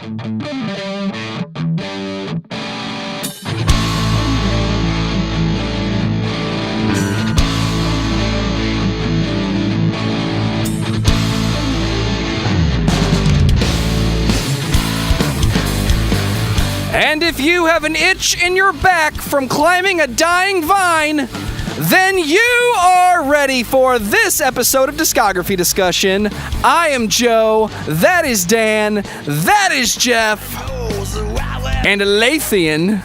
And if you have an itch in your back from climbing a dying vine, then you are ready for this episode of Discography Discussion. I am Joe, that is Dan, that is Geoff, and Aletheian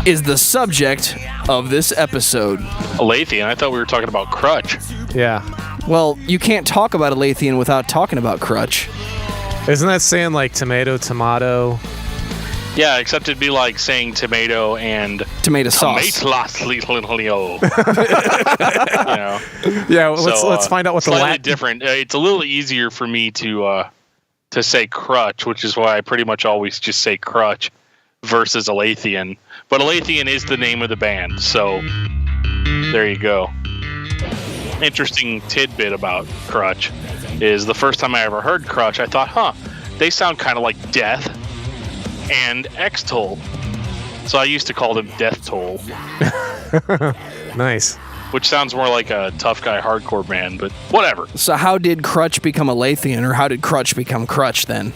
is the subject of this episode. Aletheian? I thought we were talking about Crutch. Yeah. Well, you can't talk about Aletheian without talking about Crutch. Isn't that saying like tomato? Yeah, except it'd be like saying tomato and Tomato sauce. You know. Yeah, let's find out what the slightly Latin... different. It's a little easier for me to say Crutch, which is why I pretty much always just say Crutch versus Aletheian. But Aletheian is the name of the band, so there you go. Interesting tidbit about Crutch is the first time I ever heard Crutch, I thought, they sound kind of like Death and X-Toll. So I used to call them Death Toll. Nice. Which sounds more like a tough guy hardcore band, but whatever. So how did Crutch become Aletheian, or how did Crutch become Crutch then?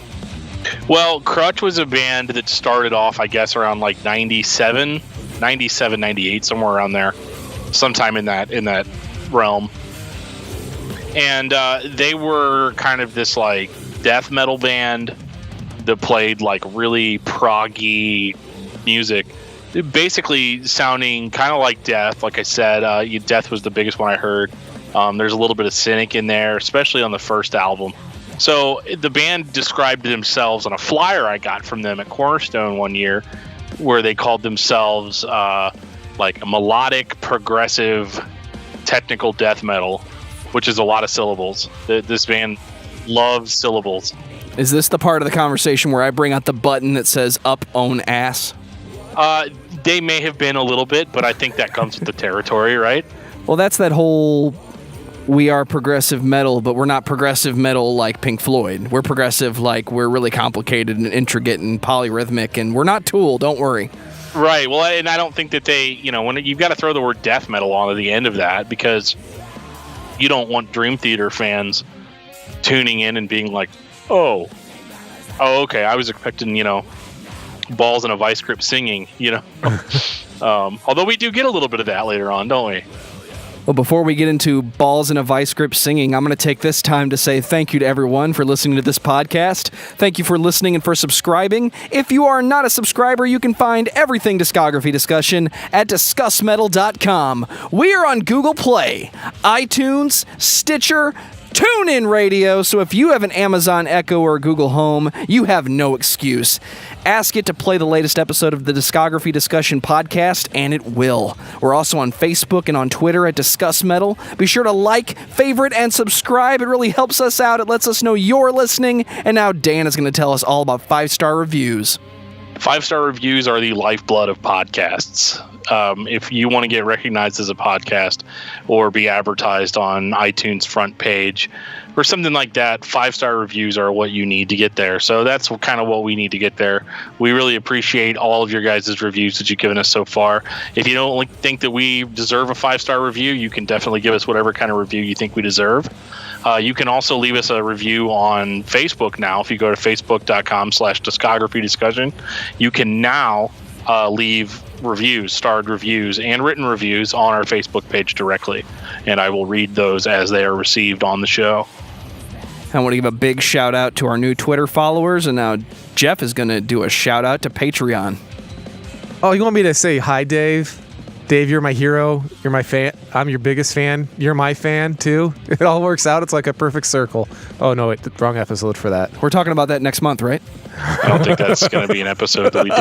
Well, Crutch was a band that started off, I guess, around like 97, 98, somewhere around there. Sometime in that realm. And they were kind of this like death metal band that played like really proggy music, basically sounding kind of like Death. Like I said, Death was the biggest one I heard. There's a little bit of Cynic in there, especially on the first album. So the band described themselves on a flyer I got from them at Cornerstone one year, where they called themselves like a melodic, progressive, technical death metal, which is a lot of syllables. This band loves syllables. Is this the part of the conversation where I bring out the button that says up own ass? They may have been a little bit, but I think that comes with the territory, right? Well, that's that whole we are progressive metal, but we're not progressive metal like Pink Floyd. We're progressive like we're really complicated and intricate and polyrhythmic, and we're not Tool, don't worry. Right, well, and I don't think that they, when you've got to throw the word death metal on at the end of that, because you don't want Dream Theater fans tuning in and being like, oh, okay, I was expecting, balls in a vice grip singing, although we do get a little bit of that later on, don't we? Well, before we get into balls in a vice grip singing, I'm going to take this time to say thank you to everyone for listening to this podcast. Thank you for listening and for subscribing. If you are not a subscriber, you can find everything Discography Discussion at discussmetal.com. We are on Google Play, iTunes, Stitcher, TuneIn Radio, so if you have an Amazon Echo or Google Home, you have no excuse. Ask it to play the latest episode of the Discography Discussion podcast, and it will. We're also on Facebook and on Twitter at Discuss Metal. Be sure to like, favorite, and subscribe. It really helps us out. It lets us know you're listening. And now Dan is going to tell us all about 5-star reviews. 5-star reviews are the lifeblood of podcasts. If you want to get recognized as a podcast or be advertised on iTunes front page or something like that, 5-star reviews are what you need to get there. So that's kind of what we need to get there. We really appreciate all of your guys' reviews that you've given us so far. If you don't think that we deserve a 5-star review, you can definitely give us whatever kind of review you think we deserve. You can also leave us a review on Facebook now. If you go to facebook.com/discography discussion, you can now leave reviews, starred reviews, and written reviews on our Facebook page directly. And I will read those as they are received on the show. I want to give a big shout out to our new Twitter followers, and now Geoff is going to do a shout out to Patreon. Oh, you want me to say hi, Dave? Dave, you're my hero. You're my fan. I'm your biggest fan. You're my fan, too. It all works out. It's like a perfect circle. Oh, no, wait, the wrong episode for that. We're talking about that next month, right? I don't think that's going to be an episode that we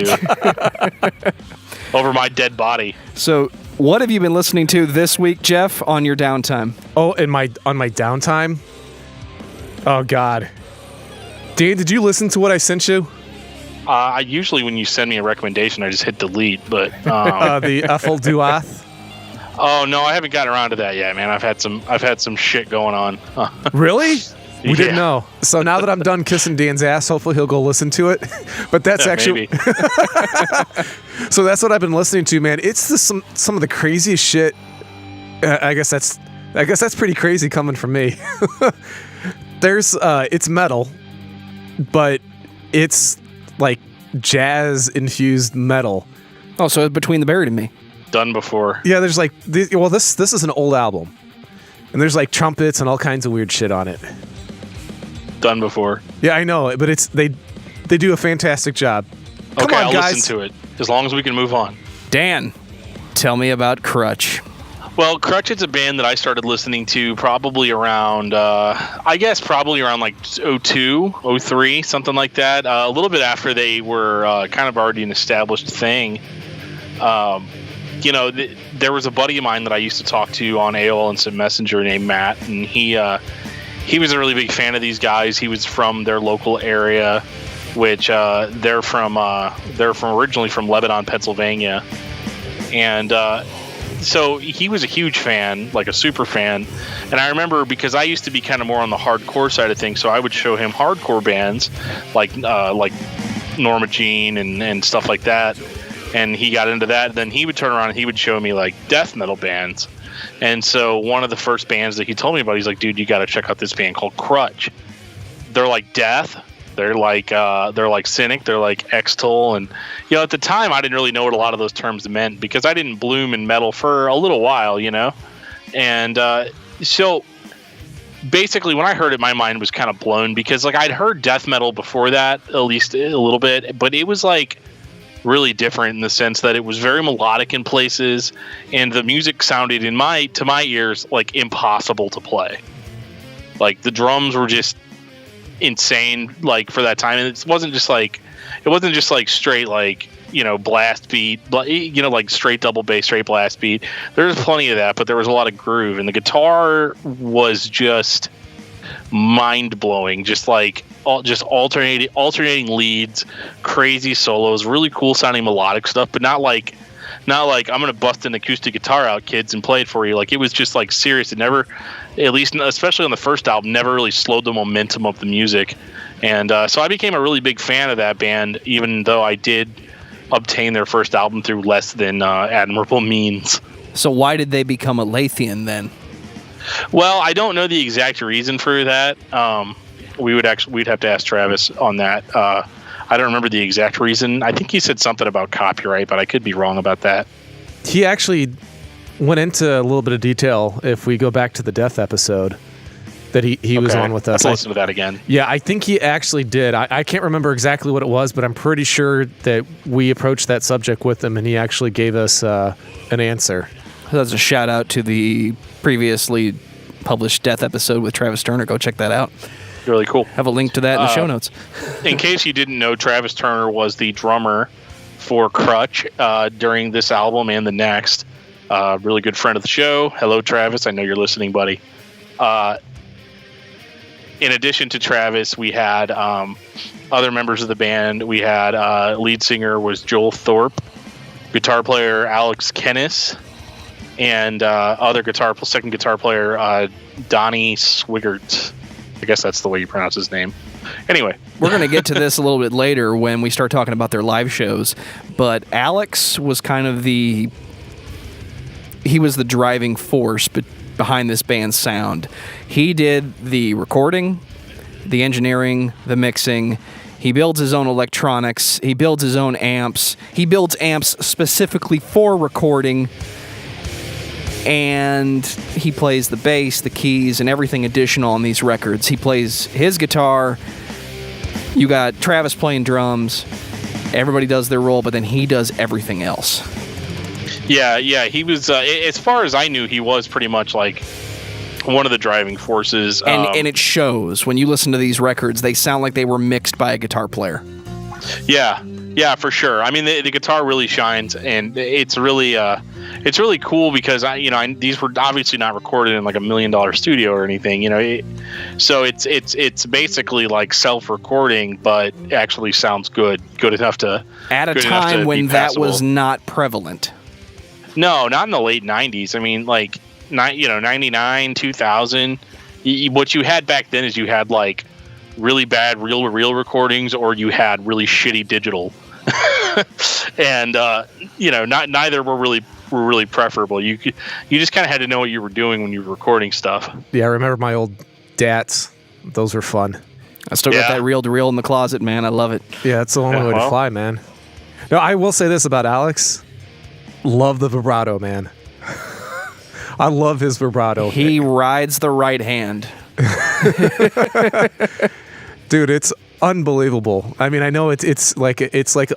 do. Over my dead body. So, what have you been listening to this week, Geoff, on your downtime? Oh, on my downtime? Oh, God. Dan, did you listen to what I sent you? I usually, when you send me a recommendation, I just hit delete, but... the Ethel Duath? Oh, no, I haven't gotten around to that yet, man. I've had some shit going on. Really? We didn't know. So now that I'm done kissing Dan's ass, hopefully he'll go listen to it. But that's actually... So that's what I've been listening to, man. It's some of the craziest shit. I guess that's pretty crazy coming from me. It's metal, but it's like jazz-infused metal. Oh, so it's Between the Buried and Me. Done before. Yeah, there's like... this is an old album. And there's like trumpets and all kinds of weird shit on it. Done before. Yeah, I know, but they do a fantastic job. Come on, I'll guys. listen to it as long as we can move on. Dan, tell me about Crutch. Well, Crutch is a band that I started listening to probably around, like 02, 03, something like that. A little bit after they were kind of already an established thing. There was a buddy of mine that I used to talk to on AOL Instant Messenger named Matt, and he was a really big fan of these guys. He was from their local area, which they're originally from Lebanon, Pennsylvania, and so he was a huge fan, like a super fan. And I remember, because I used to be kind of more on the hardcore side of things, so I would show him hardcore bands like Norma Jean and stuff like that. And he got into that. Then he would turn around and he would show me like death metal bands. And so one of the first bands that he told me about, he's like, dude, you got to check out this band called Crutch. They're like death. They're like cynic. They're like extol. And, at the time I didn't really know what a lot of those terms meant because I didn't bloom in metal for a little while, And so basically when I heard it, my mind was kind of blown because like I'd heard death metal before that, at least a little bit, but it was like really different in the sense that it was very melodic in places, and the music sounded to my ears like impossible to play. Like the drums were just insane, like for that time, and it wasn't just like straight like blast beat, like straight double bass, straight blast beat. There was plenty of that, but there was a lot of groove, and the guitar was just mind blowing, just alternating leads, crazy solos, really cool sounding melodic stuff, but not like I'm gonna bust an acoustic guitar out, kids, and play it for you. Like it was just like serious. It never, at least especially on the first album, never really slowed the momentum of the music. And so I became a really big fan of that band, even though I did obtain their first album through less than admirable means. So why did they become Aletheian then? Well, I don't know the exact reason for that. We'd have to ask Travis on that. I don't remember the exact reason. I think he said something about copyright, but I could be wrong about that. He actually went into a little bit of detail if we go back to the Death episode that he was on with us. Let's listen to that again. Yeah, I think he actually did. I can't remember exactly what it was, but I'm pretty sure that we approached that subject with him, and he actually gave us an answer. That's a shout out to the previously published Death episode with Travis Turner. Go check that out. Really cool. Have a link to that in the show notes. In case you didn't know, Travis Turner was the drummer for Crutch during this album and the next. Really good friend of the show. Hello, Travis. I know you're listening, buddy. In addition to Travis, we had other members of the band. We had lead singer was Joel Thorpe, guitar player Alex Kennis, and second guitar player Donnie Swigert. I guess that's the way you pronounce his name. Anyway, we're going to get to this a little bit later when we start talking about their live shows. But Alex was kind of he was the driving force behind this band's sound. He did the recording, the engineering, the mixing. He builds his own electronics. He builds his own amps. He builds amps specifically for recording. And he plays the bass, the keys, and everything additional on these records. He plays his guitar. You got Travis playing drums. Everybody does their role, but then he does everything else. Yeah, he was, as far as I knew, he was pretty much like one of the driving forces. And it shows. When you listen to these records, they sound like they were mixed by a guitar player. Yeah, for sure. I mean, the guitar really shines, and it's really cool because these were obviously not recorded in like $1 million studio or anything, so it's basically like self-recording, but actually sounds good enough to at a time when that was not prevalent. No, not in the late 90s. I mean, like 99, 2000. what you had back then is you had like really bad real recordings, or you had really shitty digital, and neither were really preferable. You just kind of had to know what you were doing when you were recording stuff. Yeah, I remember my old DATs. Those were fun. I still got that reel-to-reel in the closet, man. I love it. Yeah, it's the only way to fly, man. No, I will say this about Alex. Love the vibrato, man. I love his vibrato. He rides the right hand. Dude, it's unbelievable. I mean, I know it's like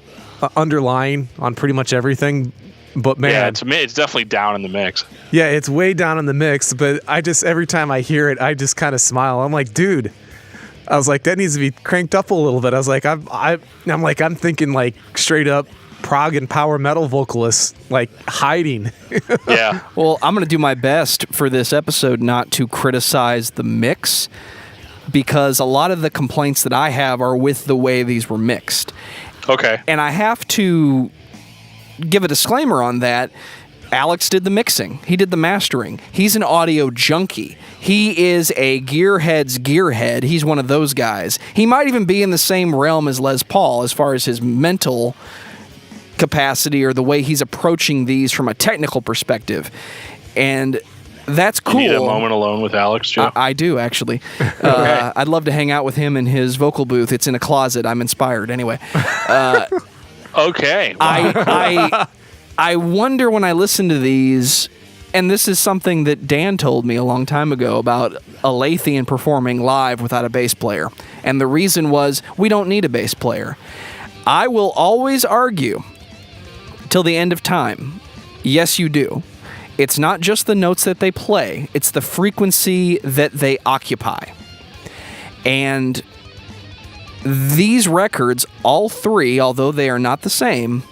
underlying on pretty much everything, but man, yeah, it's definitely down in the mix. Yeah, it's way down in the mix, but every time I hear it, I just kind of smile. I'm like, dude, I was like, that needs to be cranked up a little bit. I was like, I'm thinking like straight up prog and power metal vocalists like hiding. Yeah. Well, I'm going to do my best for this episode not to criticize the mix, because a lot of the complaints that I have are with the way these were mixed. Okay. And I have to give a disclaimer on that. Alex did the mixing. He did the mastering. He's an audio junkie. He is a gearhead's gearhead. He's one of those guys. He might even be in the same realm as Les Paul as far as his mental capacity or the way he's approaching these from a technical perspective. And that's cool. You need a moment alone with Alex, Joe? I do, actually. I'd love to hang out with him in his vocal booth. It's in a closet. I'm inspired. Anyway. Okay. Wow. I wonder when I listen to these, and this is something that Dan told me a long time ago about Aletheian performing live without a bass player. And the reason was, we don't need a bass player. I will always argue, till the end of time, yes, you do. It's not just the notes that they play, it's the frequency that they occupy. And these records, all three, although they are not the same,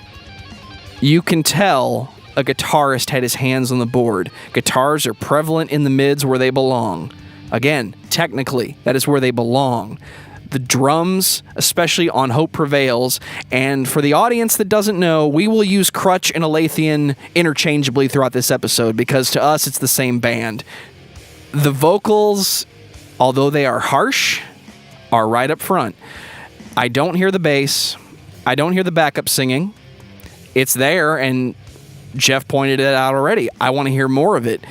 you can tell a guitarist had his hands on the board. Guitars are prevalent in the mids where they belong. Again, technically, that is where they belong. The drums, especially on Hope Prevails, and for the audience that doesn't know, we will use Crutch and Aletheian interchangeably throughout this episode because to us it's the same band. The vocals, although they are harsh, are right up front. I don't hear the bass. I don't hear the backup singing. It's there, and Geoff pointed it out already. I want to hear more of it.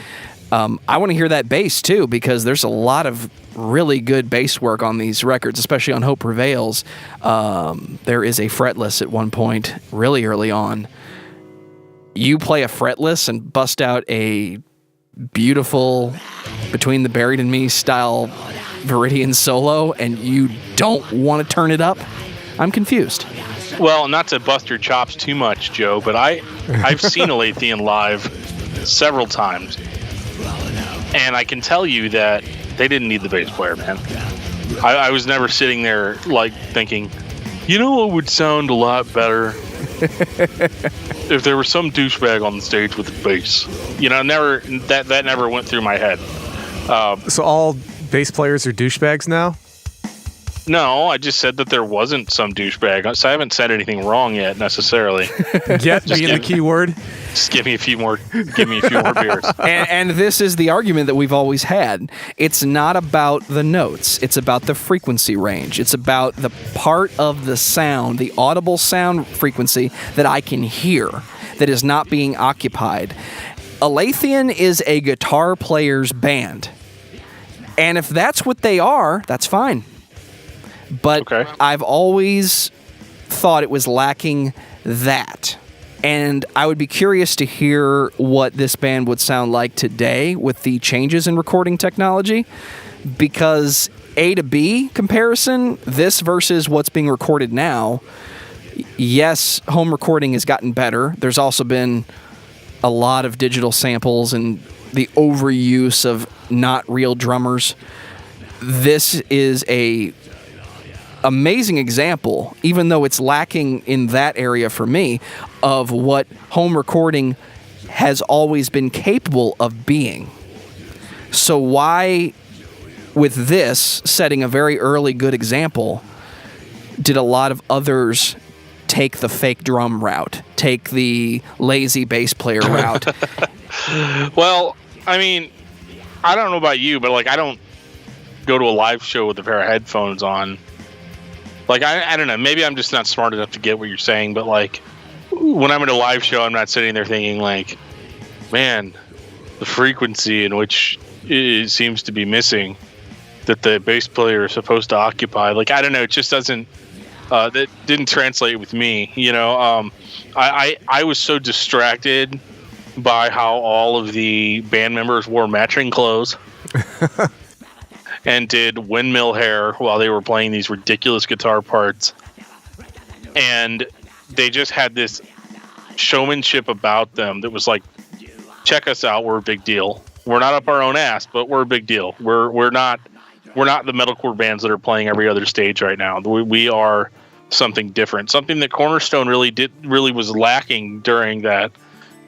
I want to hear that bass, too, because there's a lot of really good bass work on these records, especially on Hope Prevails. There is a fretless at one point, really early on. You play a fretless and bust out a beautiful Between the Buried and Me style Viridian solo, and you don't want to turn it up. I'm confused. Well, not to bust your chops too much, Joe, but I've seen Aletheian live several times, and I can tell you that they didn't need the bass player, man. I was never sitting there like thinking, you know what would sound a lot better if there was some douchebag on the stage with the bass. You know, that never went through my head. So all bass players are douchebags now? No, I just said that there wasn't some douchebag. So I haven't said anything wrong yet, necessarily. Yet being the key word. Just give me a few more beers. And this is the argument that we've always had. It's not about the notes. It's about the frequency range. It's about the part of the sound, the audible sound frequency that I can hear that is not being occupied. Aletheian is a guitar player's band. And if that's what they are, that's fine. But okay. I've always thought it was lacking that. And I would be curious to hear what this band would sound like today with the changes in recording technology. Because A to B comparison, this versus what's being recorded now, yes, home recording has gotten better. There's also been a lot of digital samples and the overuse of not real drummers. This is a amazing example, even though it's lacking in that area for me, of what home recording has always been capable of being. So why, with this setting a very early good example, did a lot of others take the fake drum route, take the lazy bass player route? Well, I mean, I don't know about you, but like I don't go to a live show with a pair of headphones on. Like, I don't know, maybe I'm just not smart enough to get what you're saying, but like, when I'm at a live show, I'm not sitting there thinking like, man, the frequency in which it seems to be missing that the bass player is supposed to occupy. Like, I don't know, it just doesn't, that didn't translate with me, you know. I was so distracted by how all of the band members wore matching clothes and did windmill hair while they were playing these ridiculous guitar parts. And they just had this showmanship about them that was like, check us out, we're a big deal. We're not up our own ass, but we're a big deal. We're not the metalcore bands that are playing every other stage right now. We are something different, something that Cornerstone really was lacking during that,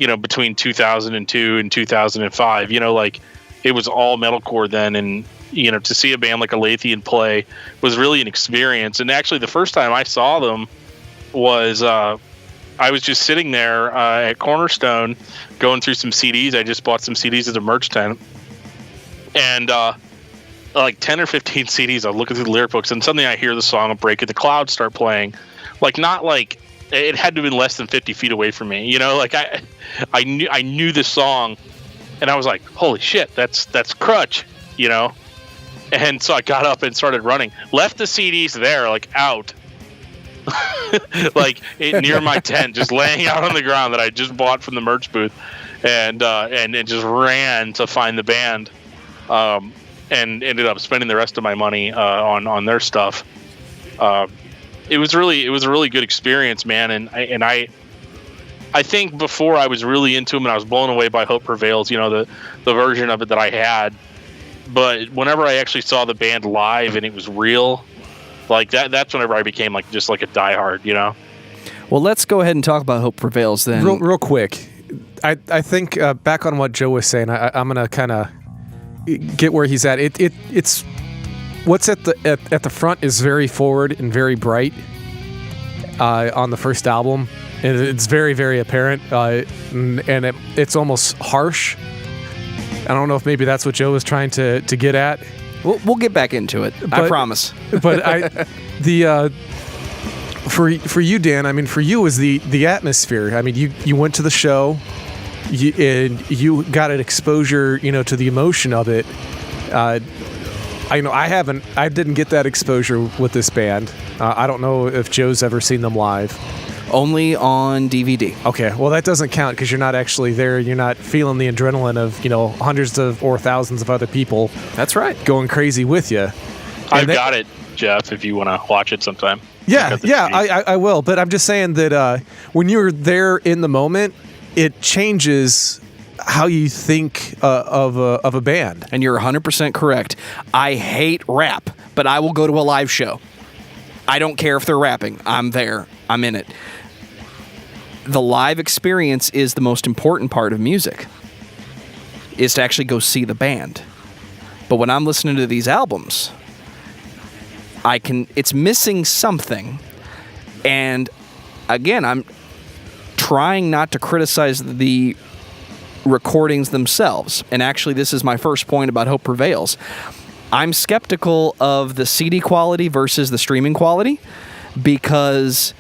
you know, between 2002 and 2005. You know, like, it was all metalcore then, and you know, to see a band like Aletheian play was really an experience. And actually, the first time I saw them was I was just sitting there at Cornerstone going through some CDs. I just bought some CDs at the merch tent, and like 10 or 15 CDs. I'm looking through the lyric books, and suddenly I hear the song "A Break in the Clouds" start playing. Like, not like it had to have been less than 50 feet away from me. You know, like I knew this song, and I was like, holy shit, that's Crutch, you know. And so I got up and started running. Left the CDs there, like, out. Like, near my tent, just laying out on the ground that I just bought from the merch booth, and just ran to find the band, and ended up spending the rest of my money on their stuff. It was a really good experience, man. And I think before I was really into them, and I was blown away by Hope Prevails, you know, the version of it that I had. But whenever I actually saw the band live and it was real, like that's whenever I became like just like a diehard, you know. Well, let's go ahead and talk about Hope Prevails then. Real quick. I think back on what Joe was saying, I'm gonna kind of get where he's at. It's what's at the front is very forward and very bright on the first album, and it's very, very apparent, and it's almost harsh. I don't know if maybe that's what Joe was trying to get at. We'll get back into it. I promise. But for you, Dan, I mean, for you was the atmosphere. I mean, you went to the show, and you got an exposure, you know, to the emotion of it. I didn't get that exposure with this band. I don't know if Joe's ever seen them live. Only on DVD. Okay, well, that doesn't count because you're not actually there. You're not feeling the adrenaline of, you know, hundreds of or thousands of other people. That's right. Going crazy with you. I've got it, Geoff, if you want to watch it sometime. Yeah, I will. But I'm just saying that when you're there in the moment, it changes how you think of a band. And you're 100% correct. I hate rap, but I will go to a live show. I don't care if they're rapping. I'm there. I'm in it. The live experience is the most important part of music, is to actually go see the band. But when I'm listening to these albums, it's missing something. And again, I'm trying not to criticize the recordings themselves. And actually, this is my first point about Hope Prevails. I'm skeptical of the CD quality versus the streaming quality because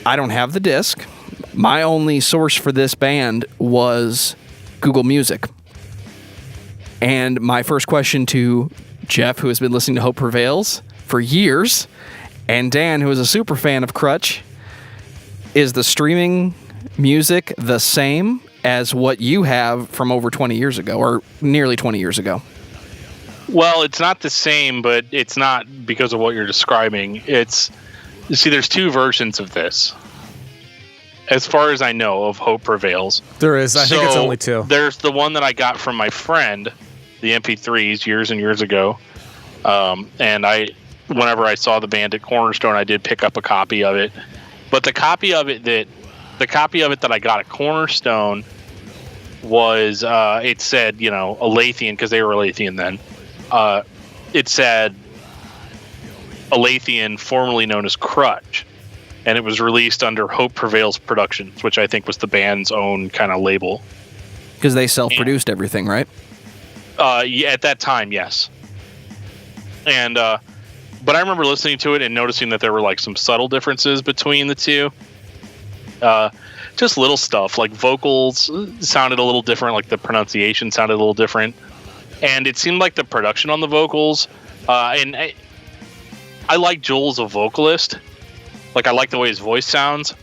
I don't have the disc. My only source for this band was Google Music. And my first question to Geoff, who has been listening to Hope Prevails for years, and Dan, who is a super fan of Crutch, is the streaming music the same as what you have from over 20 years ago, or nearly 20 years ago? Well, it's not the same, but it's not because of what you're describing. There's two versions of this, as far as I know, of Hope Prevails. There is. I think it's only two. There's the one that I got from my friend, the MP3s, years and years ago. And whenever I saw the band at Cornerstone, I did pick up a copy of it. But the copy of it that I got at Cornerstone was, it said, you know, Aletheian, because they were Aletheian then. It said Aletheian, formerly known as Crutch, and it was released under Hope Prevails Productions, which I think was the band's own kind of label. Because they self-produced everything, right? Yeah, at that time, yes. And but I remember listening to it and noticing that there were like some subtle differences between the two. Just little stuff like vocals sounded a little different, like the pronunciation sounded a little different, and it seemed like the production on the vocals. And I like Joel as a vocalist. Like I like the way his voice sounds.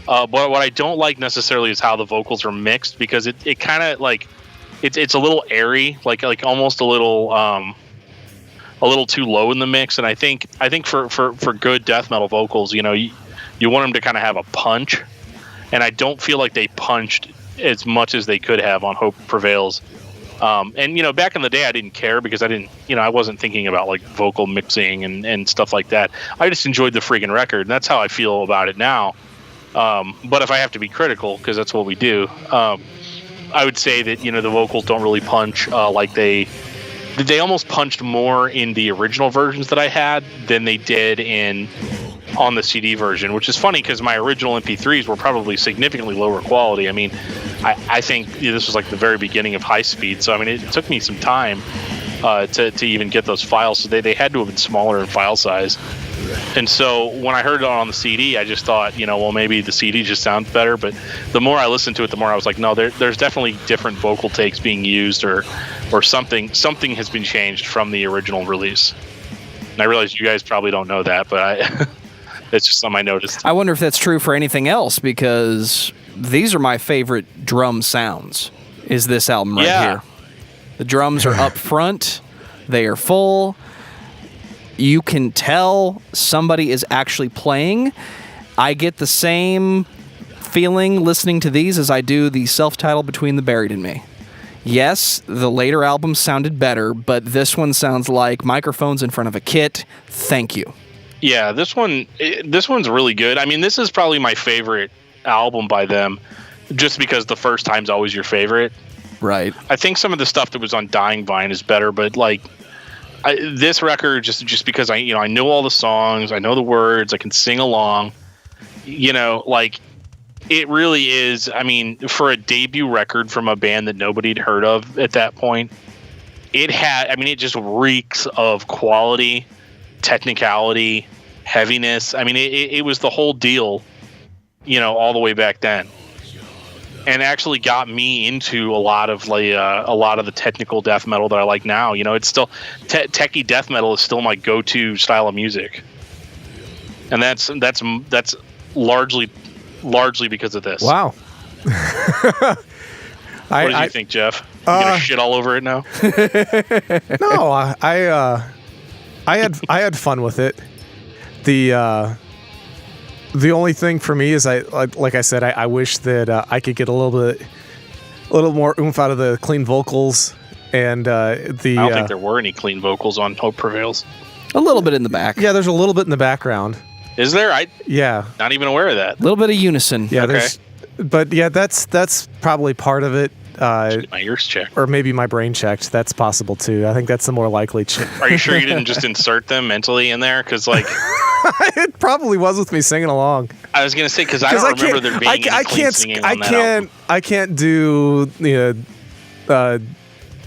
But what I don't like necessarily is how the vocals are mixed, because it kind of like it's a little airy, like almost a little too low in the mix. And I think for good death metal vocals, you want them to kind of have a punch, and I don't feel like they punched as much as they could have on Hope Prevails. And back in the day I didn't care, because I wasn't thinking about like vocal mixing and stuff like that. I just enjoyed the freaking record, and that's how I feel about it now. But if I have to be critical, because that's what we do, I would say that the vocals don't really punch like they almost punched more in the original versions that I had than they did on the CD version, which is funny because my original MP3s were probably significantly lower quality. I mean, I think this was like the very beginning of high speed, so I mean it took me some time to even get those files, so they had to have been smaller in file size. And so when I heard it on the CD, I just thought, well, maybe the CD just sounds better. But the more I listened to it, the more I was like, no, there's definitely different vocal takes being used, or something has been changed from the original release. And I realize you guys probably don't know that, but it's just something I noticed. I wonder if that's true for anything else, because these are my favorite drum sounds, is this album right here. The drums are up front. They are full. You can tell somebody is actually playing. I get the same feeling listening to these as I do the self-titled Between the Buried and Me. Yes, the later albums sounded better, but this one sounds like microphones in front of a kit. Thank you. Yeah, this one's really good. I mean, this is probably my favorite album by them, just because the first time's always your favorite. Right. I think some of the stuff that was on Dying Vine is better, but like this record, just because I know all the songs, I know the words, I can sing along, like it really is. I mean, for a debut record from a band that nobody'd heard of at that point, it just reeks of quality, technicality, heaviness. I mean, it was the whole deal, all the way back then. And actually got me into a lot of the technical death metal that I like now. It's still techie death metal is still my go-to style of music, and that's largely because of this. Wow. What did you think, Geoff? You gonna shit all over it now? No, I had fun with it. The only thing for me is like I said, I wish that I could get a little more oomph out of the clean vocals, and I don't think there were any clean vocals on Hope Prevails. A little bit in the back. Yeah, there's a little bit in the background. Is there? Yeah. Not even aware of that. A little bit of unison. Yeah, okay. But yeah, that's probably part of it. Get my ears checked. Or maybe my brain checked. That's possible too. I think that's the more likely. Are you sure you didn't just insert them mentally in there? Because like, it probably was with me singing along. I was gonna say, because I don't remember there being any clean singing on that album. I can't do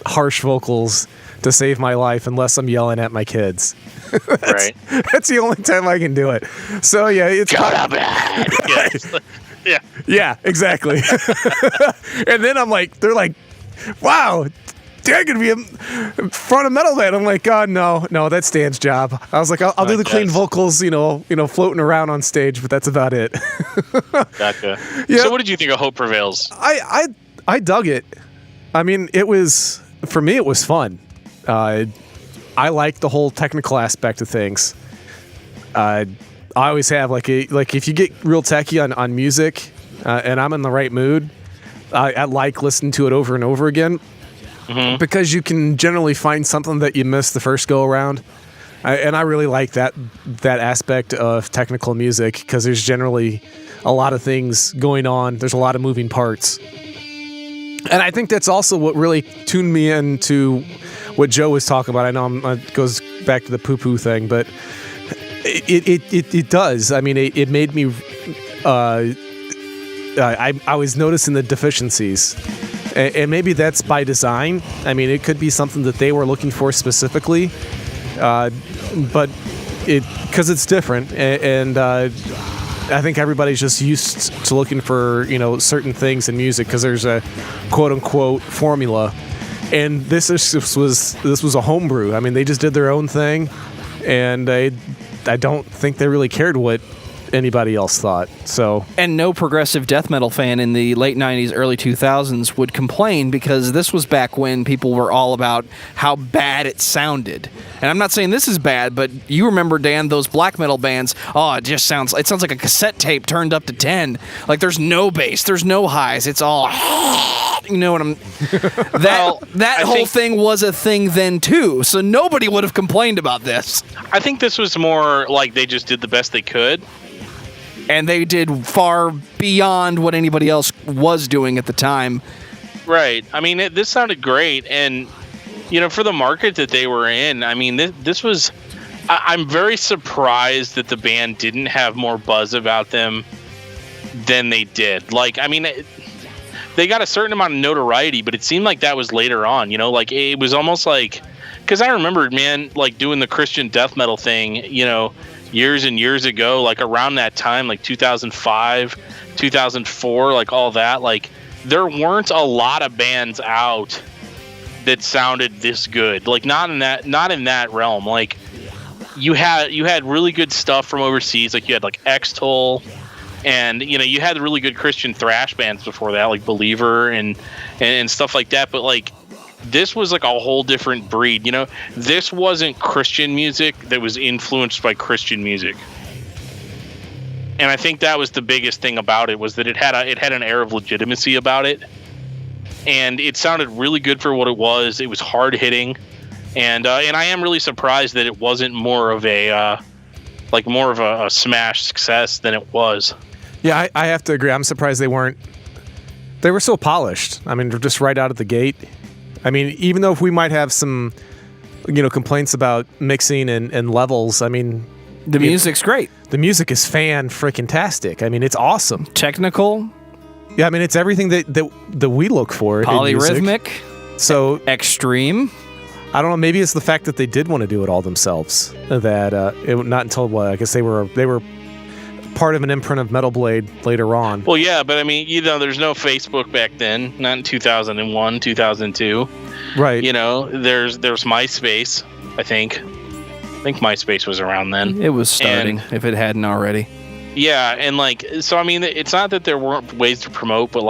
harsh vocals to save my life unless I'm yelling at my kids. Right. That's the only time I can do it. So yeah, it's yeah, exactly. And then I'm like, they're like, wow, they're gonna be in front of metal band. I'm like, God, no, that's Dan's job. I was like, I'll do the clean vocals, floating around on stage, but that's about it. Gotcha. Yeah. So what did you think of Hope Prevails? I dug it. I mean, for me, it was fun. I like the whole technical aspect of things. I always have like if you get real techie on music, and I'm in the right mood, I like listening to it over and over again, because you can generally find something that you missed the first go around. And I really like that aspect of technical music, because there's generally a lot of things going on. There's a lot of moving parts. And I think that's also what really tuned me into what Joe was talking about. I know it goes back to the poo-poo thing, but it does. I mean, it made me. I was noticing the deficiencies, and maybe that's by design. I mean, it could be something that they were looking for specifically, but because it's different, and I think everybody's just used to looking for certain things in music because there's a quote unquote formula, and this was a homebrew. I mean, they just did their own thing, and I don't think they really cared what anybody else thought. So, and no progressive death metal fan in the late 90s, early 2000s would complain because this was back when people were all about how bad it sounded. And I'm not saying this is bad, but you remember, Dan, those black metal bands, it sounds like a cassette tape turned up to 10. Like there's no bass, there's no highs, it's all you know what I'm that whole thing was a thing then too. So nobody would have complained about this. I think this was more like they just did the best they could. And they did far beyond what anybody else was doing at the time. Right. I mean, this sounded great. And, for the market that they were in, I mean, this was... I'm very surprised that the band didn't have more buzz about them than they did. Like, I mean, they got a certain amount of notoriety, but it seemed like that was later on, Like, it was almost like... Because I remembered, man, like, doing the Christian death metal thing, years and years ago, like around that time, like 2005, 2004, like all that, like there weren't a lot of bands out that sounded this good. Like not in that realm. Like you had really good stuff from overseas. Like you had like X-Toll, and you had really good Christian thrash bands before that, like Believer and stuff like that. But like this was like a whole different breed. This wasn't Christian music that was influenced by Christian music. And I think that was the biggest thing about it, was that it had an air of legitimacy about it. And it sounded really good for what it was. It was hard hitting. And I am really surprised that it wasn't more of a smash success than it was. Yeah, I have to agree. I'm surprised they were so polished. I mean, just right out of the gate. I mean, even though if we might have some, complaints about mixing and levels, I mean... The music's great. The music is fan-freaking-tastic. I mean, it's awesome. Technical. Yeah, I mean, it's everything that we look for Polyrhythmic. in music. So... Extreme. I don't know, maybe it's the fact that they did want to do it all themselves. That, not until, I guess they were part of an imprint of Metal Blade later on. Well, yeah, but I mean, there's no Facebook back then, not in 2001, 2002. Right. There's MySpace, I think. I think MySpace was around then. It was starting, if it hadn't already. Yeah, and so I mean, it's not that there weren't ways to promote, but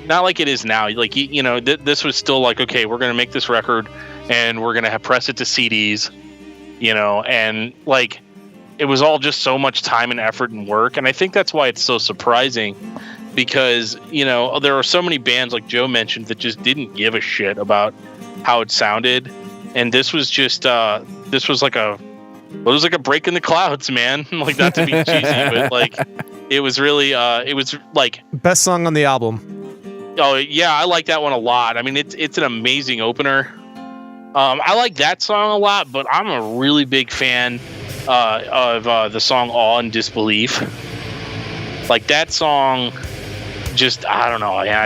not like it is now. Like, this was still like, okay, we're going to make this record and we're going to press it to CDs, and it was all just so much time and effort and work. And I think that's why it's so surprising, because, there are so many bands, like Joe mentioned, that just didn't give a shit about how it sounded. And this was just, it was like a break in the clouds, man. Like, not to be cheesy, but it was really, it was like... Best song on the album. Oh, yeah, I like that one a lot. I mean, it's an amazing opener. I like that song a lot, but I'm a really big fan of the song Awe and Disbelief. Like, that song, just, I don't know, yeah,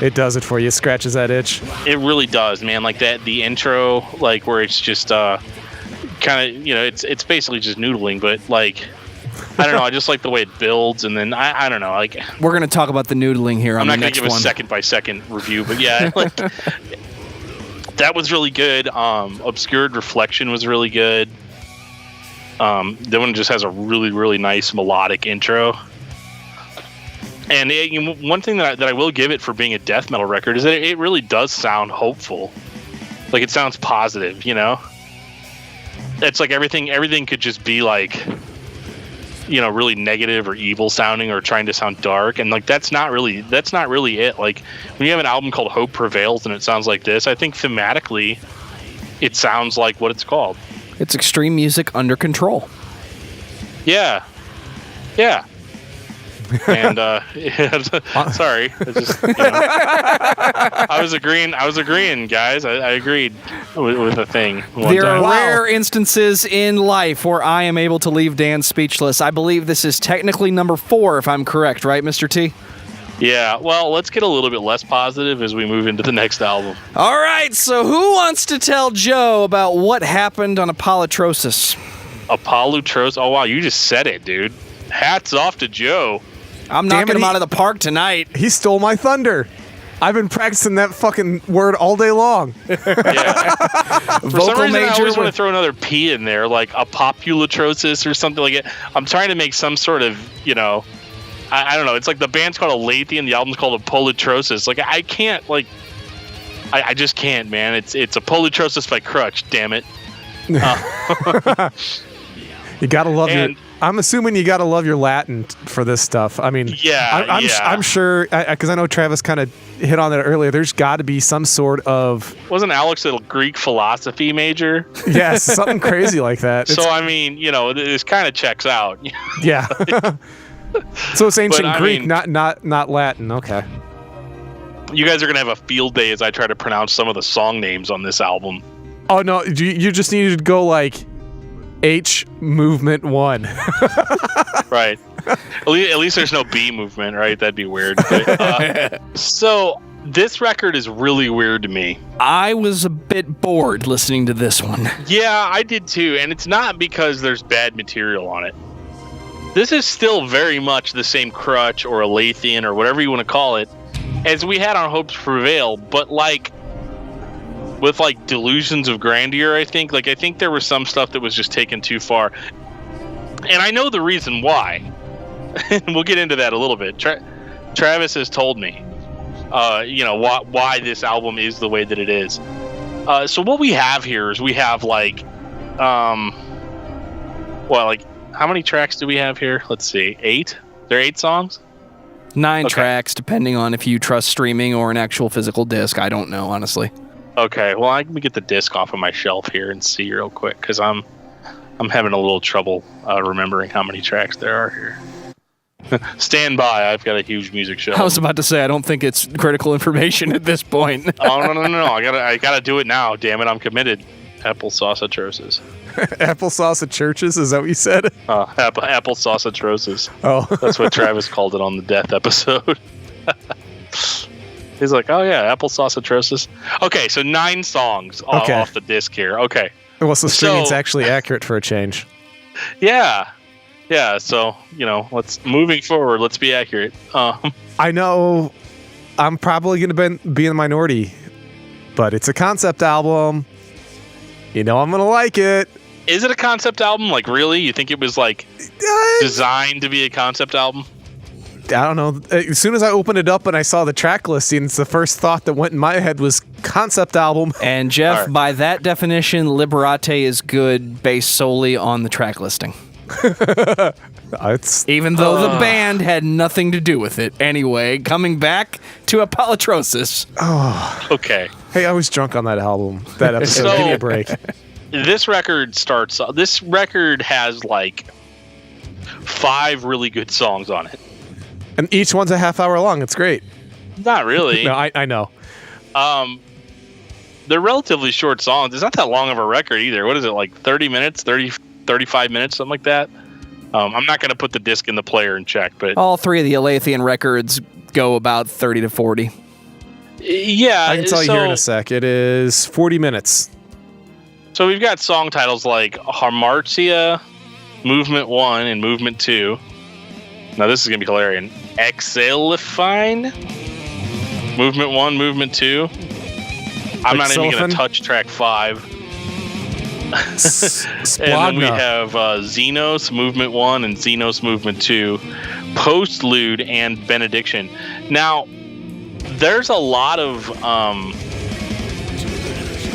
it does it for you. It scratches that itch. It really does, man. Like the intro, where it's just kind of, it's basically just noodling, but I don't know, I just like the way it builds, and then I don't know, we're gonna talk about the noodling here on the next one. I'm not gonna give a second by second review, but yeah, that was really good. Obscured Reflection was really good. That one just has a really, really nice melodic intro. And one thing that I will give it for being a death metal record is that it really does sound hopeful. Like, it sounds positive, It's like everything could just be really negative or evil sounding or trying to sound dark, and that's not really it. Like, when you have an album called Hope Prevails and it sounds like this, I think thematically it sounds like what it's called. It's extreme music under control. Yeah. And sorry, I was agreeing, guys. I agreed with the thing. There are rare instances in life where I am able to leave Dan speechless. I believe this is technically number 4, if I'm correct, right, Mr. T? Yeah, well, let's get a little bit less positive as we move into the next album. All right, so who wants to tell Joe about what happened on Apollotrosis? Apollotrosis? Oh, wow, you just said it, dude. Hats off to Joe. I'm knocking him out of the park tonight. He stole my thunder. I've been practicing that fucking word all day long. Yeah. For some reason, I always want to throw another P in there, like Apopulatrosis or something like it. I'm trying to make some sort of, I don't know. It's like the band's called Aletheian, the album's called Apollotrosis. Like, I can't, I just can't, man. It's Apollotrosis by Crutch, damn it. You gotta love I'm assuming you gotta love your Latin for this stuff. I mean, I'm sure, because I know Travis kind of hit on that earlier. There's got to be some sort of. Wasn't Alex a Greek philosophy major? Yes, something crazy like that. So I mean, this kind of checks out. Yeah. So it's ancient Greek, not Latin. Okay. You guys are gonna have a field day as I try to pronounce some of the song names on this album. Oh no, you just needed to go like H Movement 1. Right. At least there's no B movement, right? That'd be weird. But, so this record is really weird to me. I was a bit bored listening to this one. Yeah, I did too. And it's not because there's bad material on it. This is still very much the same Crutch or Aletheian or whatever you want to call it as we had on Hopes Prevail, but with delusions of grandeur, I think. I think there was some stuff that was just taken too far. And I know the reason why. We'll get into that a little bit. Travis has told me, why this album is the way that it is. So what we have here is we have how many tracks do we have here? Let's see, 8? There are 8 songs? 9 tracks, depending on if you trust streaming or an actual physical disc. I don't know, honestly. Okay, well, let me get the disc off of my shelf here and see real quick, because I'm having a little trouble remembering how many tracks there are here. Stand by, I've got a huge music shelf. I was about to say, I don't think it's critical information at this point. Oh, no, I gotta do it now, damn it, I'm committed. Applesauce atrocious. Applesauce at churches, is that what you said? Applesauce atrocious. Oh. That's what Travis called it on the Death episode. He's like, oh yeah, applesauce atrocious. Okay, so 9 songs off the disc here. Okay. Well, so streaming's actually accurate for a change. Yeah. Yeah, so, moving forward, let's be accurate. I know I'm probably going to be in the minority, but it's a concept album. I'm going to like it. Is it a concept album? Really? You think it was, designed to be a concept album? I don't know. As soon as I opened it up and I saw the track listings, the first thought that went in my head was concept album. And Geoff, by that definition, Liberate is good based solely on the track listing. Even though the band had nothing to do with it. Anyway, coming back to Apollotrosis. Oh. Okay. Hey, I was drunk on that album. That episode. Give me a break. This record has 5 really good songs on it. And each one's a half hour long. It's great. Not really. No, I know. They're relatively short songs. It's not that long of a record either. What is it, 30 minutes, 35 minutes, something like that? I'm not going to put the disc in the player and check, but... All 3 of the Aletheian records go about 30 to 40. Yeah. I can tell you here in a sec. It is 40 minutes. So we've got song titles like Hamartia Movement 1 and Movement 2. Now this is going to be hilarious. Exalephein Movement 1, Movement 2. I'm not even going to touch track 5. And then we have Xenos Movement 1 and Xenos Movement 2, Postlude, and Benediction. Now, there's a lot of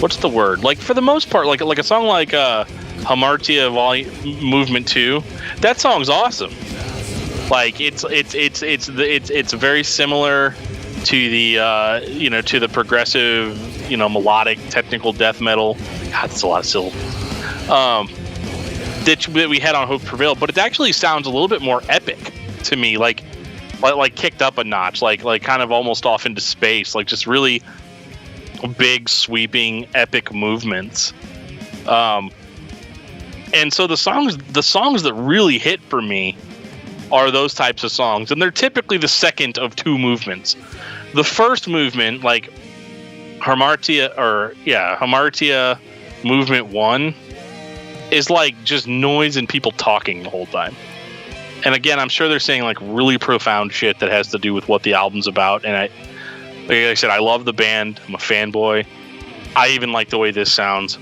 what's the word? For the most part, like a song like Hamartia Movement 2, that song's awesome. It's very similar to the to the progressive, melodic technical death metal. God, that's a lot of syllables. That we had on Hope Prevail, but it actually sounds a little bit more epic to me, like kicked up a notch, like kind of almost off into space, just really big, sweeping, epic movements. And so the songs that really hit for me are those types of songs, and they're typically the second of two movements. The first movement, like Hamartia Movement 1, is like just noise and people talking the whole time. And again, I'm sure they're saying like really profound shit that has to do with what the album's about. And like I said, I love the band. I'm a fanboy. I even like the way this sounds.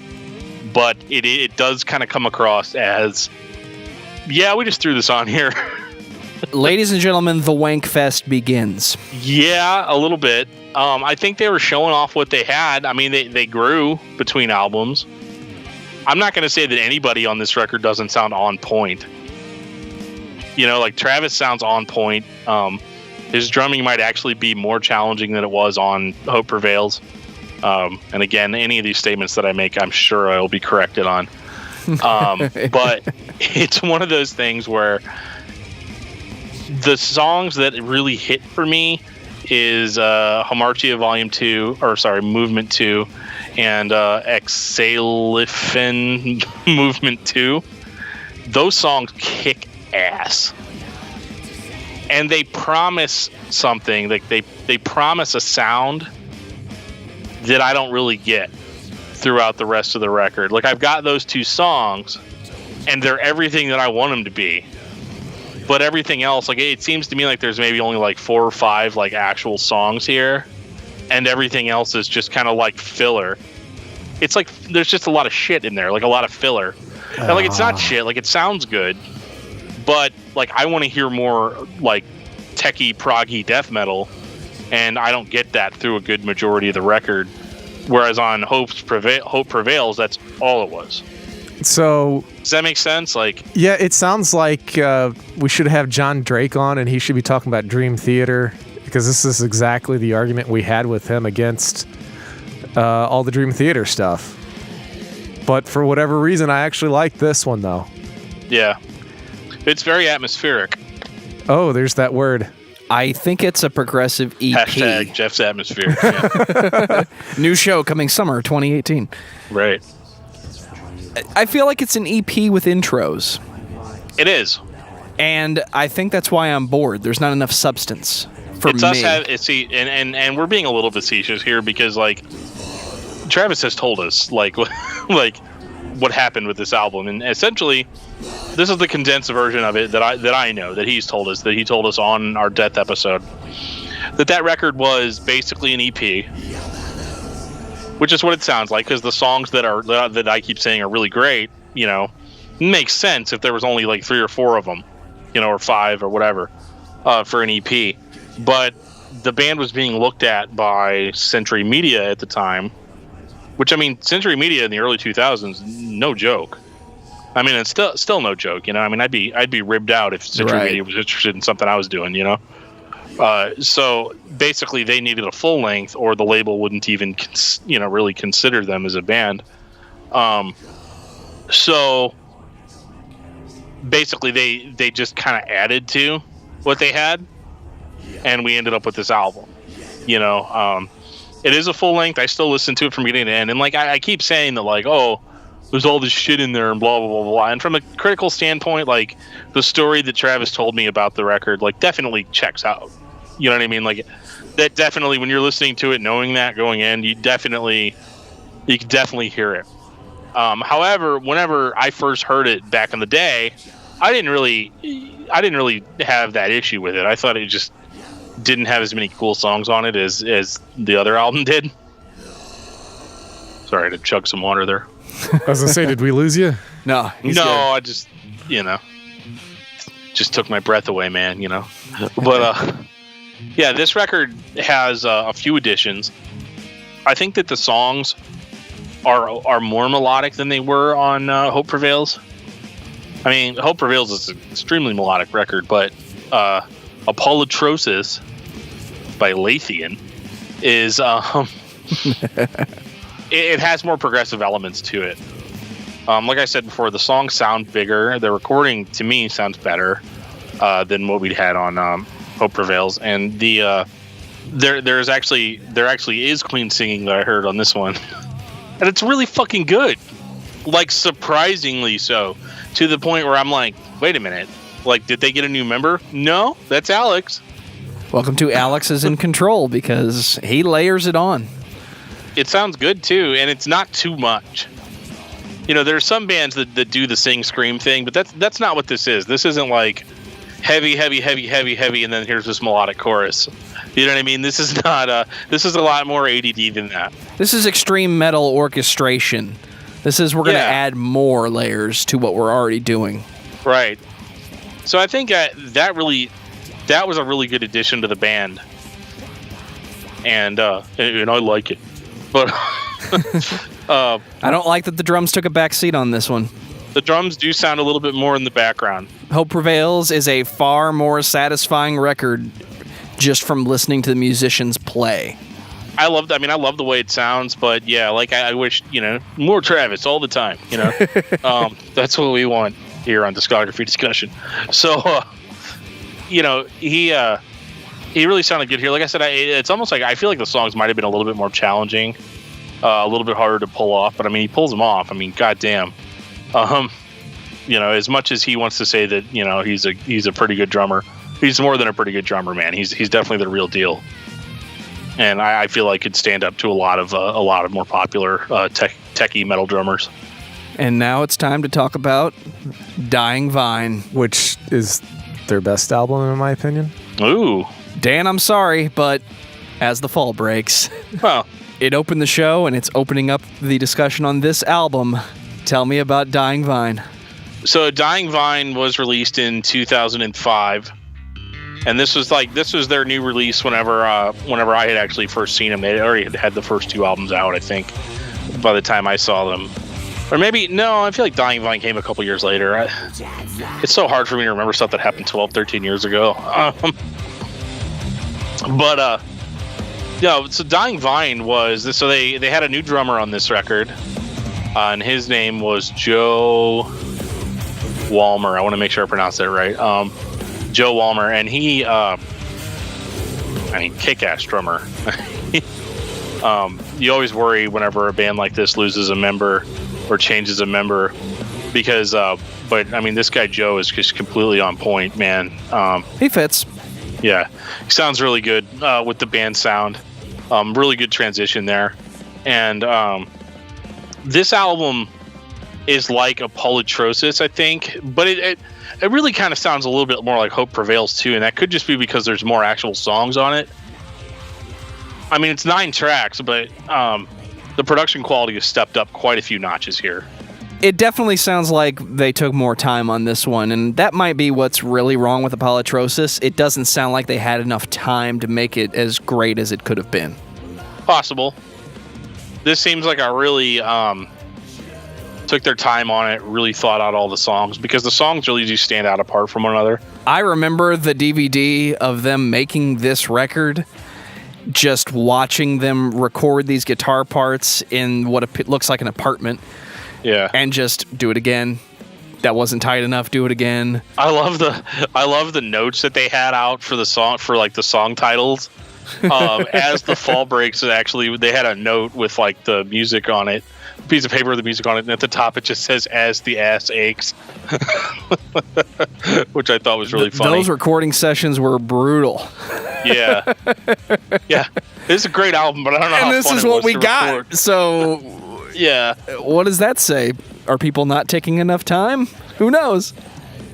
But it does kind of come across as, yeah, we just threw this on here. Ladies and gentlemen, the Wank Fest begins. Yeah, a little bit. I think they were showing off what they had. I mean, they grew between albums. I'm not going to say that anybody on this record doesn't sound on point. You know, like Travis sounds on point. His drumming might actually be more challenging than it was on Hope Prevails. And again, any of these statements that I make, I'm sure I'll be corrected on. But it's one of those things where the songs that really hit for me is Hamartia Movement 2 and Exalephein Movement II. Those songs kick ass. And they promise something, like they promise a sound that I don't really get throughout the rest of the record. Like, I've got those two songs and they're everything that I want them to be. But everything else, like, it seems to me like there's maybe only like 4 or 5 like actual songs here, and everything else is just kind of like filler. It's like there's just a lot of shit in there, like a lot of filler. And like, it's not shit, like it sounds good, but like I want to hear more like techie, proggy death metal, and I don't get that through a good majority of the record. Whereas on Hope Prevails, that's all it was. So does that make sense? Like, yeah, it sounds like we should have John Drake on, and he should be talking about Dream Theater, because this is exactly the argument we had with him against all the Dream Theater stuff. But for whatever reason, I actually like this one, though. Yeah, it's very atmospheric. Oh, there's that word. I think it's a progressive EP. Hashtag Jeff's Atmosphere. Yeah. New show coming summer 2018. Right. I feel like it's an EP with intros. It is. And I think that's why I'm bored. There's not enough substance for me. And we're being a little facetious here because, like, Travis has told us, like what happened with this album. And essentially, this is the condensed version of it that I know, that he's told us, that he told us on our Death episode, that record was basically an EP. Which is what it sounds like, because the songs that I keep saying are really great, you know, makes sense if there was only like 3 or 4 of them, you know, or 5 or whatever, for an EP. But the band was being looked at by Century Media at the time, which, I mean, Century Media in the early 2000s, no joke. I mean, it's still no joke, you know. I mean, I'd be ribbed out if Century Media was interested in something I was doing, you know. So basically they needed a full length, or the label wouldn't even, really consider them as a band. So basically they just kind of added to what they had, and we ended up with this album. You know, it is a full length. I still listen to it from beginning to end. And like, I keep saying that, like, oh, there's all this shit in there and blah, blah, blah, blah. And from a critical standpoint, like, the story that Travis told me about the record, like, definitely checks out. You know what I mean? Like, that definitely, when you're listening to it, knowing that going in, you can definitely hear it. However, whenever I first heard it back in the day, I didn't really have that issue with it. I thought it just didn't have as many cool songs on it as the other album did. Sorry to chug some water there. I was gonna say, did we lose you? No, good. I just, just took my breath away, man. You know, but yeah, this record has a few additions. I think that the songs are more melodic than they were on Hope Prevails. I mean, Hope Prevails is an extremely melodic record, but Apollotrosis by Aletheian is it has more progressive elements to it. Like I said before, the songs sound bigger. The recording, to me, sounds better than what we'd had on Hope Prevails. And there actually is clean singing that I heard on this one, and it's really fucking good. Like, surprisingly so, to the point where I'm like, wait a minute, Like, did they get a new member? No, that's Alex. Welcome to Alex is in control because he layers it on. It sounds good too, and it's not too much. You know, there's some bands that do the sing scream thing, but that's not what this is. This isn't like heavy, heavy, heavy, heavy, heavy, and then here's this melodic chorus. You know what I mean? This is not. This is a lot more ADD than that. This is extreme metal orchestration. This is we're going to add more layers to what we're already doing. Right. So I think that was a really good addition to the band, and I like it. But I don't like that the drums took a back seat on this one. The drums do sound a little bit more in the background. Hope Prevails is a far more satisfying record just from listening to the musicians play. I love the way it sounds, but yeah, like I wish, more Travis all the time, That's what we want here on Discography Discussion. So, he really sounded good here. Like I said, it's almost like I feel like the songs might have been a little bit more challenging, a little bit harder to pull off, but I mean, he pulls them off. I mean, goddamn. As much as he wants to say that, he's a pretty good drummer, he's more than a pretty good drummer, man. He's definitely the real deal. And I feel like could stand up to a lot of more popular techie metal drummers. And now it's time to talk about Dying Vine, which is their best album in my opinion. Ooh, Dan, I'm sorry, but as the fall breaks, it opened the show and it's opening up the discussion on this album. Tell me about Dying Vine. So Dying Vine was released in 2005. And this was their new release whenever I had actually first seen them. They already had the first two albums out, I think, by the time I saw them. Or maybe, no, I feel like Dying Vine came a couple years later. It's so hard for me to remember stuff that happened 12, 13 years ago. So Dying Vine was, so they had a new drummer on this record, and his name was Joe Walmer. I want to make sure I pronounce that right. Joe Walmer, and he, kick-ass drummer. You always worry whenever a band like this loses a member or changes a member, because, this guy Joe is just completely on point, man. He fits. Yeah, he sounds really good with the band sound. Really good transition there, and this album is like a Polytrosis, I think, but it really kind of sounds a little bit more like Hope Prevails too, and that could just be because there's more actual songs on it. I mean, it's 9 tracks, but the production quality has stepped up quite a few notches here. It definitely sounds like they took more time on this one, and that might be what's really wrong with the Polytrosis. It doesn't sound like they had enough time to make it as great as it could have been. Possible. This seems like a really took their time on it, really thought out all the songs, because the songs really do stand out apart from one another. I remember the DVD of them making this record, just watching them record these guitar parts in what looks like an apartment. Yeah. And just do it again. That wasn't tight enough. Do it again. I love the notes that they had out for the song, for like the song titles. As the fall breaks, they had a note with like the music on it, a piece of paper with the music on it, and at the top it just says "As the ass aches," which I thought was really funny. Those recording sessions were brutal. Yeah. This is a great album, but I don't know how fun it was to record. And this is what we got. So, yeah. What does that say? Are people not taking enough time? Who knows?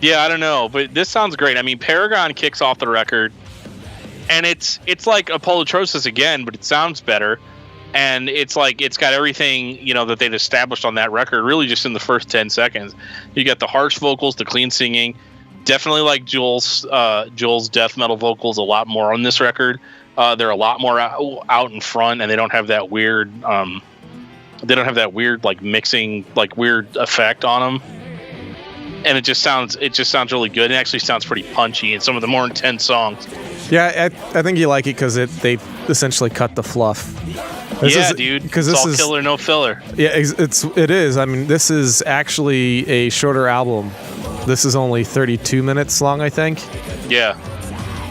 Yeah, I don't know, but this sounds great. I mean, Paragon kicks off the record, and it's like a Polytrosis again, but it sounds better. And it's like it's got everything, that they'd established on that record, really just in the first 10 seconds. You got the harsh vocals, the clean singing. Definitely like Joel's death metal vocals a lot more on this record. They're a lot more out in front, and they don't have that weird like mixing, like weird effect on them. And it just sounds really good. It actually sounds pretty punchy in some of the more intense songs. Yeah, I think you like it because they essentially cut the fluff. Dude. Because it's all killer, no filler. Yeah, it is. I mean, this is actually a shorter album. This is only 32 minutes long, I think. Yeah.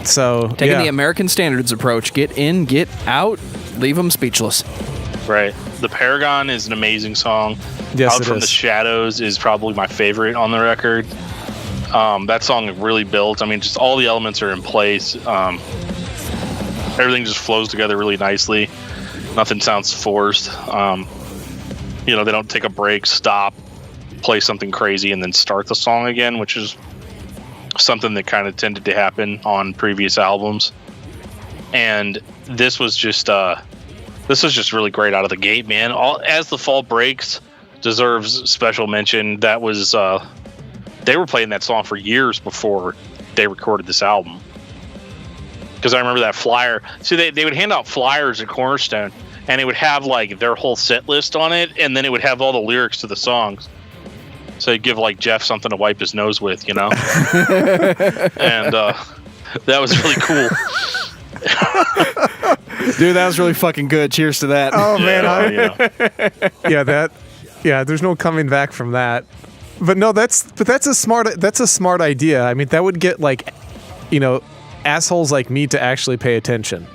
So taking the American standards approach: get in, get out, leave them speechless. Right. The Paragon is an amazing song. Yes, Out from the Shadows is probably my favorite on the record. That song really builds. I mean, just all the elements are in place. Everything just flows together really nicely. Nothing sounds forced. They don't take a break, stop, play something crazy, and then start the song again, which is something that kind of tended to happen on previous albums. And this was just really great out of the gate, man. As the Fall Breaks deserves special mention. That was they were playing that song for years before they recorded this album. Because I remember that flyer. See, they would hand out flyers at Cornerstone, and it would have like their whole set list on it, and then it would have all the lyrics to the songs. So it'd give like Geoff something to wipe his nose with, And that was really cool. Dude, that was really fucking good. Cheers to that. Oh man, there's no coming back from that. But no, that's a smart idea. I mean, that would get like, assholes like me to actually pay attention.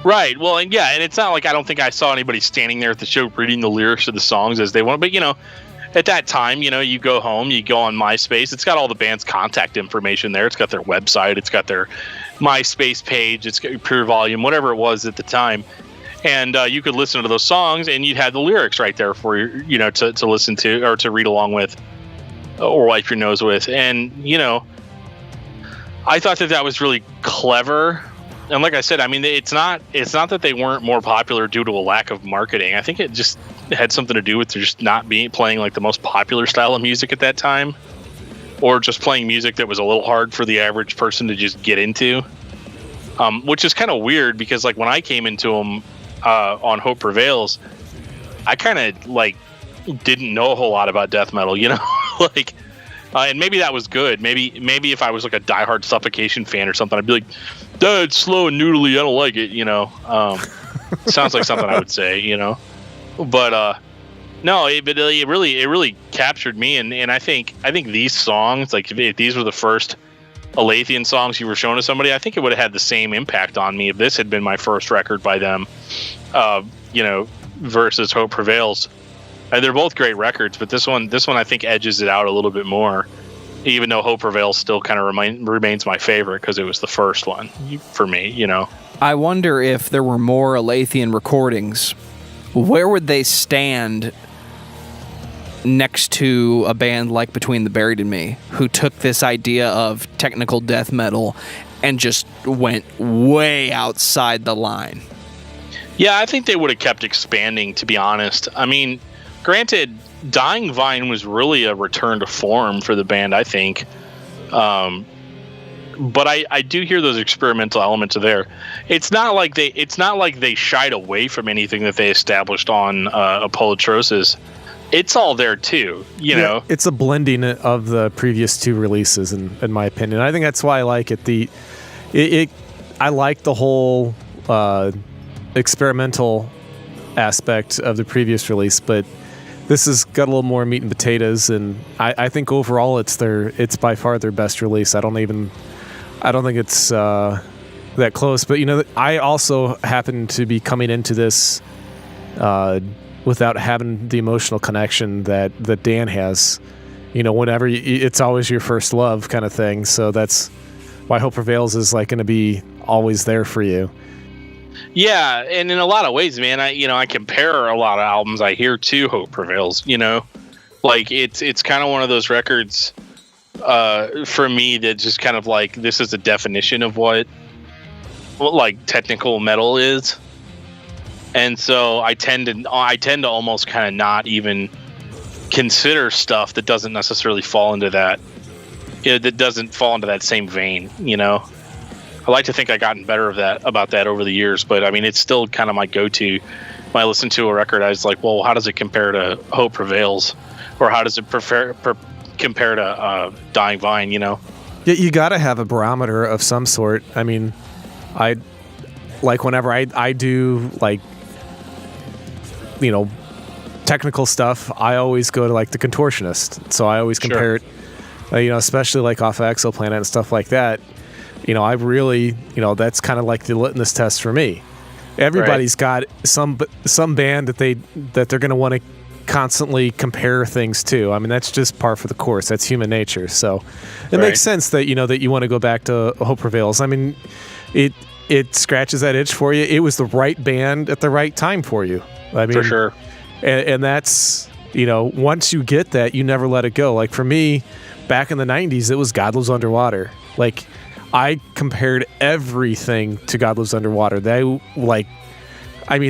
Right. Well, and it's not like I don't think I saw anybody standing there at the show reading the lyrics of the songs as they want. But at that time, you go home, you go on MySpace. It's got all the band's contact information there. It's got their website. It's got their MySpace page. It's got Pure Volume, whatever it was at the time. And you could listen to those songs, and you'd have the lyrics right there for you, to listen to or to read along with or wipe your nose with. And, I thought that was really clever. And like I said, I mean, it's not that they weren't more popular due to a lack of marketing. I think it just had something to do with just not playing like the most popular style of music at that time, or just playing music that was a little hard for the average person to just get into. Which is kind of weird because like when I came into them on Hope Prevails, I kind of like didn't know a whole lot about death metal, like. And maybe that was good. Maybe if I was like a diehard Suffocation fan or something, I'd be like, "Duh, it's slow and noodly. I don't like it." Sounds like something I would say. But no, it really captured me. And I think these songs, like if these were the first Aletheian songs you were showing to somebody, I think it would have had the same impact on me if this had been my first record by them. Versus Hope Prevails. And they're both great records, but this one I think edges it out a little bit more, even though Hope Prevails still kind of remains my favorite because it was the first one for me, I wonder if there were more Aletheian recordings, where would they stand next to a band like Between the Buried and Me, who took this idea of technical death metal and just went way outside the line? Yeah, I think they would have kept expanding, to be honest. I mean, granted, Dying Vine was really a return to form for the band, I think. But I do hear those experimental elements are there. It's not like they shied away from anything that they established on Apollotrosis. It's all there too, know. It's a blending of the previous two releases, in my opinion. I think that's why I like it. I like the whole experimental aspect of the previous release, but this has got a little more meat and potatoes, and I think overall it's by far their best release. I don't think it's that close. But I also happen to be coming into this without having the emotional connection that Dan has. Whenever it's always your first love kind of thing. So that's why Hope Prevails is like going to be always there for you. Yeah, and in a lot of ways, man, I compare a lot of albums I hear to Hope Prevails, like it's kind of one of those records for me that just kind of like, this is a definition of what like technical metal is. And so I tend to almost kind of not even consider stuff that doesn't necessarily fall into that, that doesn't fall into that same vein, I like to think I've gotten better about that over the years, but I mean, it's still kind of my go-to. When I listen to a record, I was like, well, how does it compare to Hope Prevails? Or how does it compare to Dying Vine, Yeah, you got to have a barometer of some sort. I mean, I like whenever I do like, technical stuff, I always go to like the Contortionist. So I always compare it, especially like off of Exoplanet and stuff like that. I really, that's kind of like the litmus test for me. Everybody's got some band that they're going to want to constantly compare things too. I mean, that's just par for the course. That's human nature. So it makes sense that, that you want to go back to Hope Prevails. I mean, it scratches that itch for you. It was the right band at the right time for you. I mean, for sure. And that's, once you get that, you never let it go. Like for me, back in the 90s, it was God Lives Underwater. Like I compared everything to God Lives Underwater. They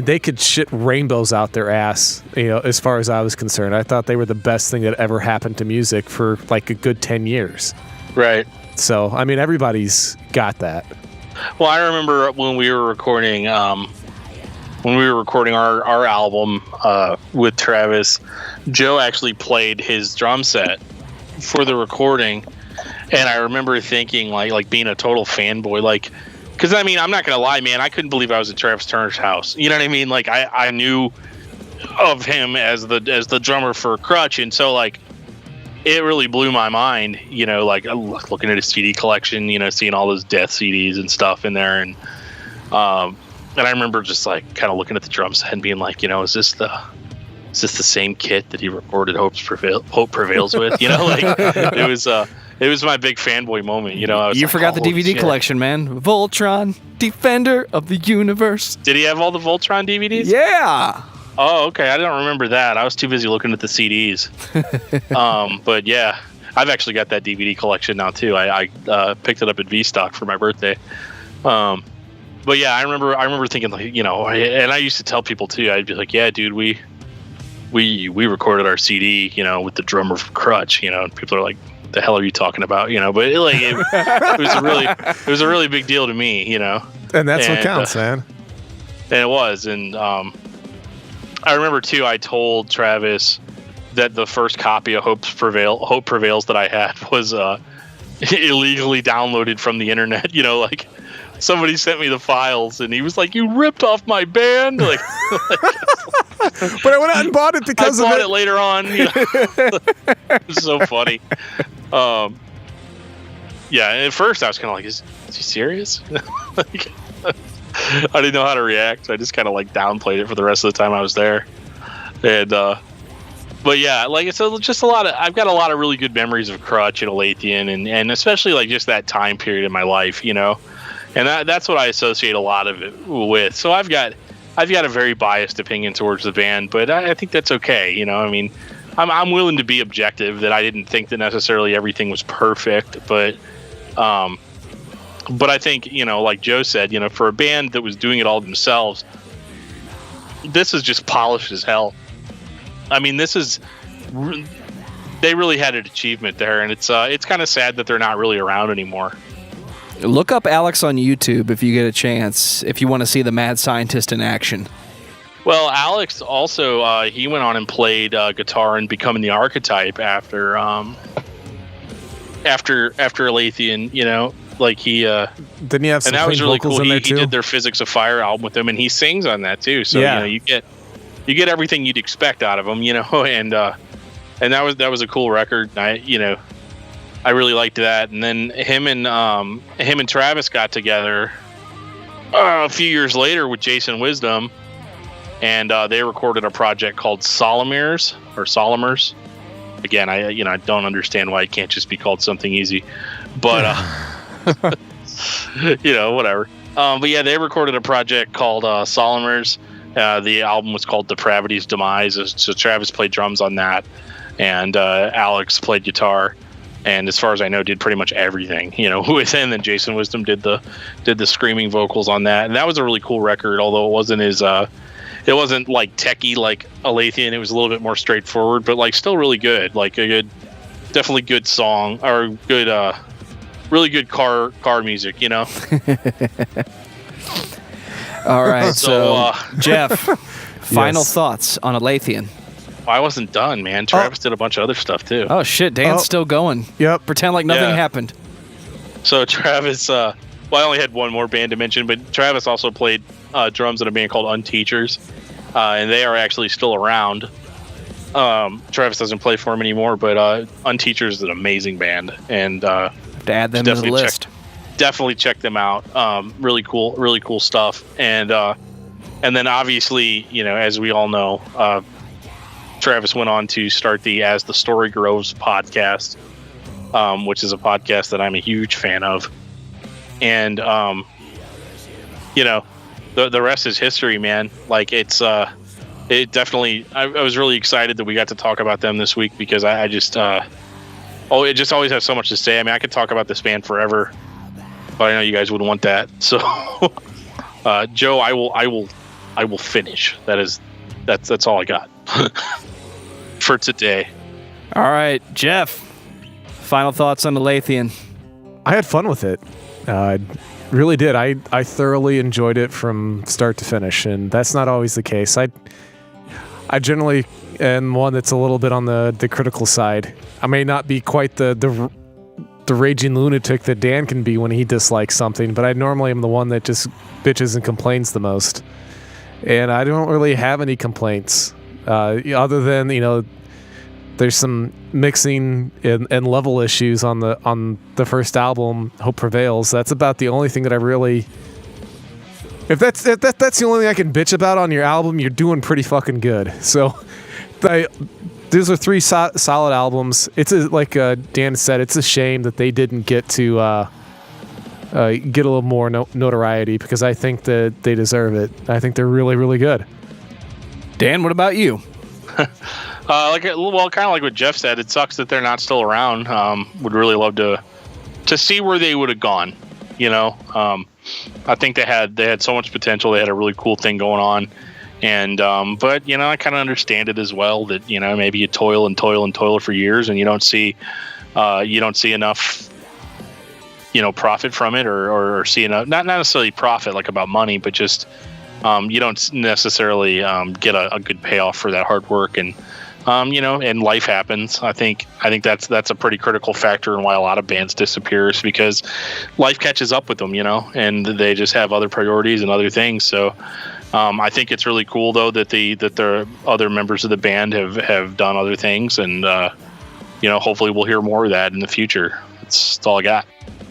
they could shit rainbows out their ass, as far as I was concerned. I thought they were the best thing that ever happened to music for like a good 10 years. Right. So, I mean, everybody's got that. Well, I remember when we were recording our album with Travis, Joe actually played his drum set for the recording, and I remember thinking like being a total fanboy, like, because I mean, I'm not gonna lie, man, I couldn't believe I was at Travis Turner's house. You know what I mean? Like I knew of him as the drummer for Crutch, and so like it really blew my mind. Like looking at his CD collection, seeing all those Death CDs and stuff in there, and I remember just like kind of looking at the drum set and being like, is this the same kit that he recorded Hope Prevails with? Like it was my big fanboy moment. You forgot the DVD collection, man. Voltron, Defender of the Universe. Did he have all the Voltron DVDs? Yeah. Oh, okay. I don't remember that. I was too busy looking at the CDs. But yeah, I've actually got that DVD collection now too. I picked it up at V-Stock for my birthday. But yeah, I remember thinking like, and I used to tell people too. I'd be like, yeah, dude, we recorded our CD, with the drummer from Crutch, and people are like, the hell are you talking about? But it was a really big deal to me, And that's what counts, man. And it was, and I remember too, I told Travis that the first copy of Hope Prevails that I had was illegally downloaded from the internet. Like somebody sent me the files, and he was like, "You ripped off my band!" Like but I went out and bought it because I bought it later on. It was so funny. Yeah, and at first I was kind of like, is he serious? Like, I didn't know how to react. I just kind of like downplayed it for the rest of the time I was there. And but yeah, like it's just I've got a lot of really good memories of Crutch and Aletheian, and especially like just that time period in my life, and that's what I associate a lot of it with. So I've got a very biased opinion towards the band, but I think that's okay. I mean, I'm willing to be objective, that I didn't think that necessarily everything was perfect, but I think, like Joe said, for a band that was doing it all themselves, this is just polished as hell. I mean, they really had an achievement there, and it's kind of sad that they're not really around anymore. Look up Alex on YouTube if you get a chance, if you want to see the mad scientist in action. Well, Alex also, he went on and played guitar and Becoming the Archetype after Aletheian, like he didn't he have some, and that was really vocals cool. In there he too? did their Physics of Fire album with them, and he sings on that too. So yeah. You get everything you'd expect out of him, and that was a cool record. I really liked that. And then him and Travis got together a few years later with Jason Wisdom, and they recorded a project called Solomers. Again, I don't understand why it can't just be called something easy, but whatever. But yeah, they recorded a project called Solomers. The album was called Depravity's Demise. So Travis played drums on that, and Alex played guitar. And as far as I know, did pretty much everything, with him. And then Jason Wisdom did the screaming vocals on that, and that was a really cool record. Although it wasn't like techie like Aletheian. It was a little bit more straightforward, but like still really good. Like definitely good song, or good, really good car music. All right, so Geoff, final Yes. thoughts on Aletheian. I wasn't done, man. Travis did a bunch of other stuff too. Oh shit, Dan's still going. Yep. Pretend like nothing Yeah. happened. So Travis, I only had one more band to mention, but Travis also played drums in a band called Unteachers, and they are actually still around. Travis doesn't play for them anymore, but Unteachers is an amazing band, and To add them to the list. Definitely check them out. Really cool stuff. And then obviously, as we all know, Travis went on to start the As the Story Grows podcast, which is a podcast that I'm a huge fan of. And, you know, the rest is history, man. Like, it's, it definitely, I was really excited that we got to talk about them this week, because I just, it just always has so much to say. I mean, I could talk about this band forever, but I know you guys wouldn't want that. So, Joe, I will finish. That's all I got for today. All right, Geoff, final thoughts on Aletheian. I had fun with it. Really did. I thoroughly enjoyed it from start to finish, and that's not always the case. I generally am one that's a little bit on the critical side. I may not be quite the raging lunatic that Dan can be when he dislikes something, but I normally am the one that just bitches and complains the most. And I don't really have any complaints, other than, you know, there's some mixing and level issues on the first album, Hope Prevails. That's about the only thing that I really... If that's the only thing I can bitch about on your album, you're doing pretty fucking good. So, these are 3 solid albums. It's like Dan said, it's a shame that they didn't get to get a little more notoriety, because I think that they deserve it. I think they're really, really good. Dan, what about you? Kind of like what Geoff said. It sucks that they're not still around. Would really love to see where they would have gone. You know, I think they had so much potential. They had a really cool thing going on, and but you know, I kind of understand it as well, that, you know, maybe you toil and toil and toil for years, and you don't see enough, you know, profit from it, or see enough, not necessarily profit like about money, but just you don't necessarily get a good payoff for that hard work. And you know, and life happens. I think that's a pretty critical factor in why a lot of bands disappear, is because life catches up with them, you know, and they just have other priorities and other things. So I think it's really cool, though, that the other members of the band have done other things, and you know, hopefully we'll hear more of that in the future. That's all I got.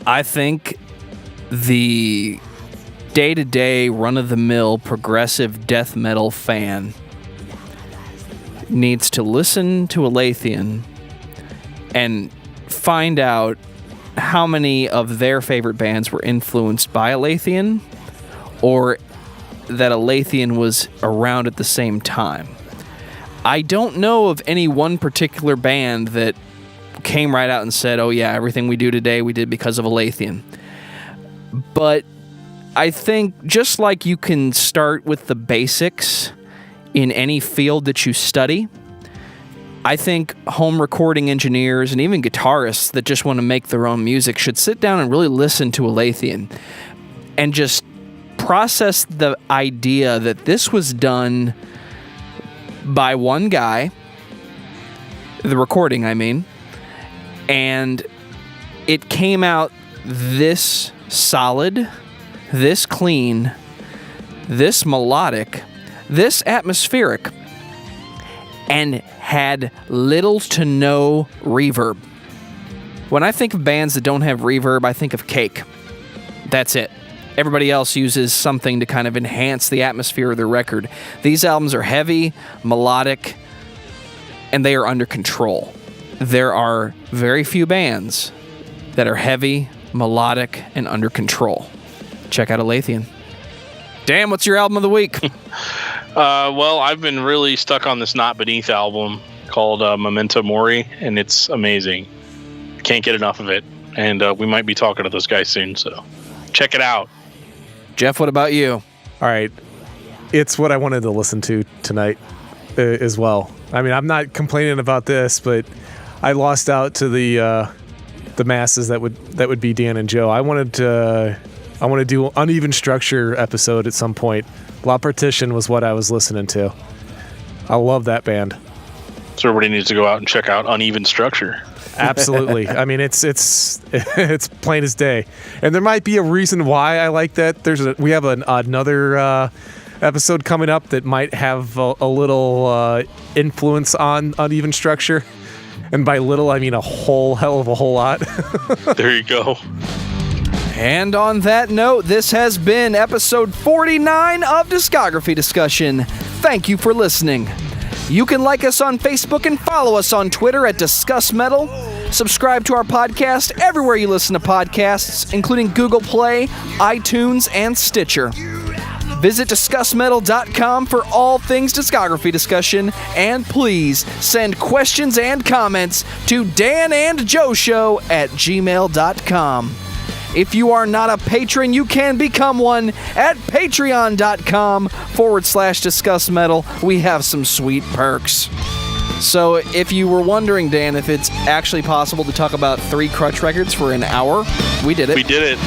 I think the day-to-day, run-of-the-mill progressive death metal fan needs to listen to Aletheian and find out how many of their favorite bands were influenced by Aletheian, or that Aletheian was around at the same time. I don't know of any one particular band that came right out and said, oh yeah, everything we do today we did because of Aletheian. But I think just like you can start with the basics in any field that you study, I think home recording engineers and even guitarists that just want to make their own music should sit down and really listen to Aletheian and just process the idea that this was done by one guy, the recording, I mean, and it came out this solid, this clean, this melodic, this atmospheric, and had little to no reverb. When I think of bands that don't have reverb, I think of Cake. That's it. Everybody else uses something to kind of enhance the atmosphere of their record. These albums are heavy, melodic, and they are under control. There are very few bands that are heavy, melodic, and under control. Check out Aletheian. Dan, what's your album of the week? Well, I've been really stuck on this Not Beneath album called Memento Mori, and it's amazing. Can't get enough of it. And we might be talking to those guys soon, so check it out. Geoff, what about you? All right. It's what I wanted to listen to tonight as well. I mean, I'm not complaining about this, but I lost out to the masses that would be Dan and Joe. I want to do Uneven Structure episode at some point. Partition was what I was listening to. I love that band. So everybody needs to go out and check out Uneven Structure. Absolutely. I mean, it's plain as day. And there might be a reason why I like that. We have another episode coming up that might have a little influence on Uneven Structure. And by little, I mean a whole hell of a whole lot. There you go. And on that note, this has been episode 49 of Discography Discussion. Thank you for listening. You can like us on Facebook and follow us on Twitter at Discuss Metal. Subscribe to our podcast everywhere you listen to podcasts, including Google Play, iTunes, and Stitcher. Visit discussmetal.com for all things discography discussion, and please send questions and comments to danandjoeshow@gmail.com. If you are not a patron, you can become one at patreon.com/discussmetal. We have some sweet perks. So if you were wondering, Dan, if it's actually possible to talk about 3 Crutch records for an hour, we did it. We did it.